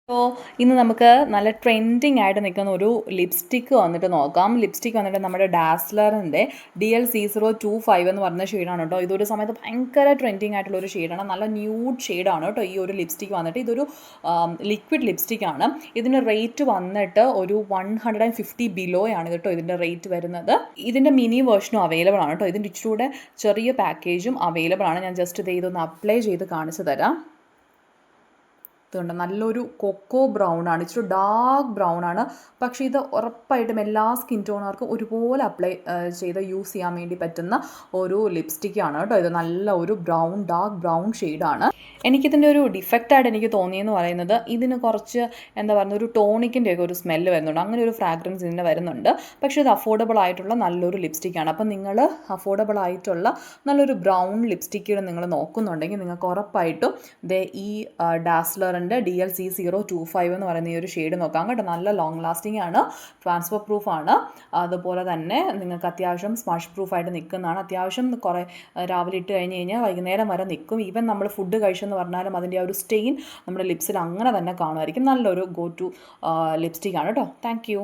അപ്പോൾ ഇന്ന് നമുക്ക് നല്ല ട്രെൻഡിങ് ആയിട്ട് നിൽക്കുന്ന ഒരു ലിപ്സ്റ്റിക്ക് വന്നിട്ട് നോക്കാം. ലിപ്സ്റ്റിക്ക് വന്നിട്ട് നമ്മുടെ ഡാസ്ലറിൻ്റെ DL-C025 എന്ന് പറഞ്ഞ ഷെയ്ഡാണ് കേട്ടോ. ഇതൊരു സമയത്ത് ഭയങ്കര ട്രെൻഡിങ് ആയിട്ടുള്ള ഒരു ഷെയ്ഡാണ്. നല്ല ന്യൂഡ് ഷെയ്ഡാണ് കേട്ടോ ഈ ഒരു ലിപ്സ്റ്റിക്ക് വന്നിട്ട്. ഇതൊരു ലിക്വിഡ് ലിപ്സ്റ്റിക്കാണ്. ഇതിൻ്റെ റേറ്റ് വന്നിട്ട് ഒരു 150 ബിലോയാണ് കേട്ടോ ഇതിൻ്റെ റേറ്റ് വരുന്നത്. ഇതിൻ്റെ മിനി വേർഷനും അവൈലബിൾ ആണ് കേട്ടോ. ഇതിൻ്റെ ഇച്ചിരൂടെ ചെറിയ പാക്കേജും അവൈലബിൾ ആണ്. ഞാൻ ജസ്റ്റ് ഇതൊന്ന് അപ്ലൈ ചെയ്ത് കാണിച്ചു തരാം. ഇതുണ്ട്, നല്ലൊരു കൊക്കോ ബ്രൗൺ ആണ്, ഇച്ചിരി ഡാർക്ക് ബ്രൗൺ ആണ്. പക്ഷേ ഇത് ഉറപ്പായിട്ടും എല്ലാ സ്കിൻ ടോണുകാർക്കും ഒരുപോലെ അപ്ലൈ ചെയ്ത് യൂസ് ചെയ്യാൻ വേണ്ടി പറ്റുന്ന ഒരു ലിപ്സ്റ്റിക്കാണ് കേട്ടോ. ഇത് നല്ല ഒരു ഡാർക്ക് ബ്രൗൺ ഷെയ്ഡാണ്. എനിക്കിതിൻ്റെ ഒരു ഡിഫക്റ്റായിട്ട് എനിക്ക് തോന്നിയെന്ന് പറയുന്നത് ഇതിന് കുറച്ച് എന്താ പറയുക, ഒരു ടോണിക്കിൻ്റെ ഒക്കെ ഒരു സ്മെല്ല് വരുന്നുണ്ട്. അങ്ങനെ ഒരു ഫ്രാഗ്രൻസ് ഇതിന് വരുന്നുണ്ട്. പക്ഷേ ഇത് അഫോർഡബിൾ ആയിട്ടുള്ള നല്ലൊരു ലിപ്സ്റ്റിക്കാണ്. അപ്പം നിങ്ങൾ അഫോർഡബിൾ ആയിട്ടുള്ള നല്ലൊരു ബ്രൗൺ ലിപ്സ്റ്റിക്കുകൾ നിങ്ങൾ നോക്കുന്നുണ്ടെങ്കിൽ നിങ്ങൾക്ക് ഉറപ്പായിട്ടും ഈ ഡാസ്ലറിൻ്റെ DL-C025 എന്ന് പറയുന്ന ഈ ഒരു ഷെയ്ഡ് നോക്കാം കേട്ടോ. നല്ല ലോങ് ലാസ്റ്റിംഗ് ആണ്, ട്രാൻസ്ഫർ പ്രൂഫാണ്. അതുപോലെ തന്നെ നിങ്ങൾക്ക് അത്യാവശ്യം സ്മഷ് പ്രൂഫായിട്ട് നിൽക്കുന്നതാണ്. അത്യാവശ്യം കുറേ രാവിലെ ഇട്ട് കഴിഞ്ഞാൽ വൈകുന്നേരം വരെ നിൽക്കും. ഈവൻ നമ്മൾ ഫുഡ് കഴിച്ചെന്ന് പറഞ്ഞാലും അതിൻ്റെ ആ ഒരു സ്റ്റെയിൻ നമ്മുടെ ലിപ്സിൽ അങ്ങനെ തന്നെ കാണുമായിരിക്കും. നല്ലൊരു ഗോ ടു ലിപ്സ്റ്റിക്കാണ് കേട്ടോ. Thank you.